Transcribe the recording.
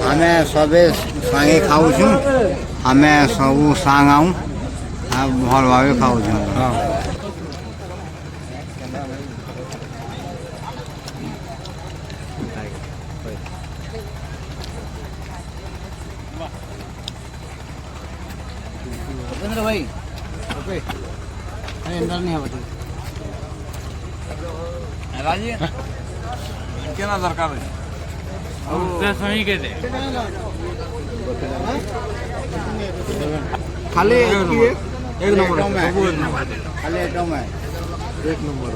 आमे सबे सांगे खाऊँ आमे सब सांगाऊ भल भाव खाऊँ भाई ओके अंदर नहीं है राजी क्या दरकार है सही के दे खाली एक नंबर खाली एक नंबर